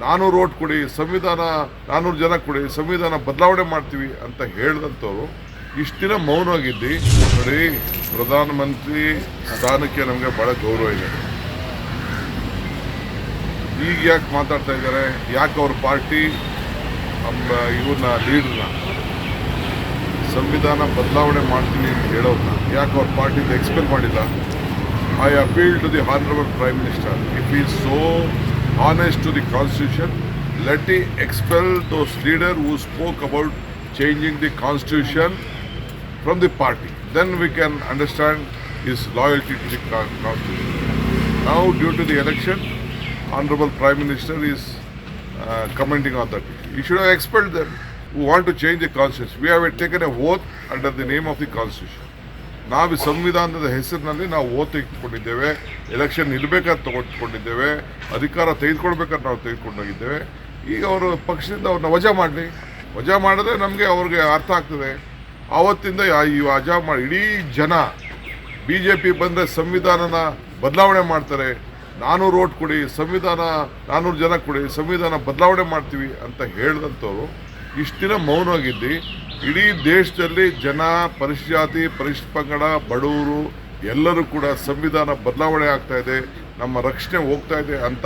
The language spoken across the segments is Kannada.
400 ಓಟ್ ಕೊಡಿ, ಸಂವಿಧಾನ 400 ಜನ ಕೊಡಿ, ಸಂವಿಧಾನ ಬದಲಾವಣೆ ಮಾಡ್ತೀವಿ ಅಂತ ಹೇಳಿದಂಥವ್ರು ಇಷ್ಟು ದಿನ ಮೌನವಾಗಿದ್ದು. ನೋಡಿ, ಪ್ರಧಾನಮಂತ್ರಿ ಸ್ಥಾನಕ್ಕೆ ನಮಗೆ ಭಾಳ ಗೌರವ ಇದೆ. ಈಗ ಯಾಕೆ ಮಾತಾಡ್ತಾ ಇದ್ದಾರೆ? ಯಾಕೆ ಅವ್ರ ಪಾರ್ಟಿ ಇವ್ರನ್ನ ಲೀಡ್ರನ್ನ ಸಂವಿಧಾನ ಬದಲಾವಣೆ ಮಾಡ್ತೀವಿ ಅಂತ ಹೇಳೋದನ್ನ ಯಾಕೆ ಅವ್ರ ಪಾರ್ಟಿಯಿಂದ ಎಕ್ಸ್ಪೆಲ್ ಮಾಡಿಲ್ಲ? I appeal to the honourable prime minister, if he is so honest to the constitution, let he expel those leaders who spoke about changing the constitution from the party. Then we can understand his loyalty to the constitution. Now, due to the election, honorable prime minister is commenting on that. He should have expelled them who want to change the constitution. We have taken a oath under the name of the constitution. ನಾವು ಸಂವಿಧಾನದ ಹೆಸರಿನಲ್ಲಿ ನಾವು ಓಟ್ ತೆಗೆದುಕೊಂಡಿದ್ದೇವೆ, ಎಲೆಕ್ಷನ್ ನಿಲ್ಲಬೇಕಾದ್ರೆ ತಗೊಂಡ್ಕೊಂಡಿದ್ದೇವೆ, ಅಧಿಕಾರ ತೆಗೆದುಕೊಳ್ಬೇಕಾದ್ರೆ ನಾವು ತೆಗೆದುಕೊಂಡೋಗಿದ್ದೇವೆ. ಈಗ ಅವರು ಪಕ್ಷದಿಂದ ಅವ್ರನ್ನ ವಜಾ ಮಾಡಿದ್ರೆ ನಮಗೆ ಅವ್ರಿಗೆ ಅರ್ಥ ಆಗ್ತದೆ. ಆವತ್ತಿಂದ ಈ ವಜಾ ಮಾಡಿ ಇಡೀ ಜನ BJP ಬಂದರೆ ಸಂವಿಧಾನನ ಬದಲಾವಣೆ ಮಾಡ್ತಾರೆ, 400 ಓಟ್ ಕೊಡಿ, ಸಂವಿಧಾನ 400 ಜನ ಕೊಡಿ, ಸಂವಿಧಾನ ಬದಲಾವಣೆ ಮಾಡ್ತೀವಿ ಅಂತ ಹೇಳಿದಂಥವ್ರು ಇಷ್ಟು ದಿನ ಮೌನವಾಗಿದ್ದು. ಇಡೀ ದೇಶದಲ್ಲಿ ಜನ, ಪರಿಶಿಷ್ಟ ಜಾತಿ, ಪರಿಶಿಷ್ಟ ಪಂಗಡ, ಬಡವರು ಎಲ್ಲರೂ ಕೂಡ ಸಂವಿಧಾನ ಬದಲಾವಣೆ ಆಗ್ತಾ ಇದೆ, ನಮ್ಮ ರಕ್ಷಣೆ ಹೋಗ್ತಾ ಇದೆ ಅಂತ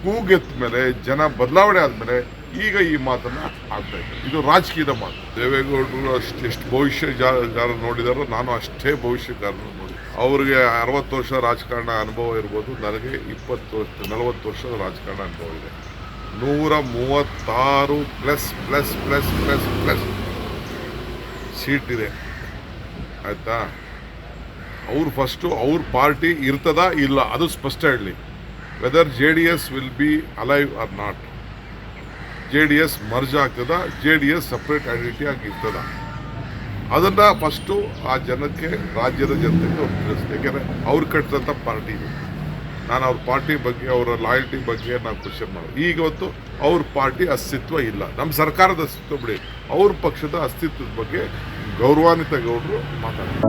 ಕೂಗೆತ್ತ ಮೇಲೆ, ಜನ ಬದಲಾವಣೆ ಆದಮೇಲೆ ಈಗ ಈ ಮಾತನ್ನು ಆಗ್ತಾ ಇದೆ. ಇದು ರಾಜಕೀಯದ ಮಾತು. ದೇವೇಗೌಡರು ಎಷ್ಟು ಭವಿಷ್ಯಗಾರ ನೋಡಿದಾರೋ ನಾನು ಅಷ್ಟೇ ಭವಿಷ್ಯಗಾರರು ನೋಡಿ. ಅವ್ರಿಗೆ 60 ವರ್ಷ ರಾಜಕಾರಣ ಅನುಭವ ಇರ್ಬೋದು, ನನಗೆ 40 ವರ್ಷದ ರಾಜಕಾರಣ ಅನುಭವ ಇದೆ. 136 ಪ್ಲಸ್ ಸೀಟ್ ಇದೆ, ಆಯಿತಾ? ಅವ್ರು ಫಸ್ಟು ಅವ್ರ ಪಾರ್ಟಿ ಇರ್ತದಾ ಇಲ್ಲ ಅದು ಸ್ಪಷ್ಟ ಹೇಳಲಿ. Whether JDS will be alive or not, JDS merge ಆಗ್ತದ, JDS ಸಪ್ರೇಟ್ ಐಡೆಂಟಿಟಿ ಆಗಿ ಇರ್ತದ, ಅದನ್ನು ಫಸ್ಟು ಆ ಜನಕ್ಕೆ, ರಾಜ್ಯದ ಜನತೆಗೆ ಅವ್ರು ತಿಳಿಸ್ತಾರೆ. ಯಾಕೆಂದರೆ ಅವ್ರು ಕಟ್ಟಿದಂಥ ಪಾರ್ಟಿ ಇದು. ನಾನು ಅವ್ರ ಪಾರ್ಟಿ ಬಗ್ಗೆ, ಅವರ ಲಾಯಲ್ಟಿ ಬಗ್ಗೆ ನಾವು ಕ್ವಶನ್ ಮಾಡೋದು. ಈಗ ಹೊತ್ತು ಅವ್ರ ಪಾರ್ಟಿ ಅಸ್ತಿತ್ವ ಇಲ್ಲ, ನಮ್ಮ ಸರ್ಕಾರದ ಅಸ್ತಿತ್ವ ಬಿಡಿ, ಅವ್ರ ಪಕ್ಷದ ಅಸ್ತಿತ್ವದ ಬಗ್ಗೆ ಗೌರವಾನ್ವಿತ ಗೌಡರು ಮಾತಾಡ್ತಾರೆ.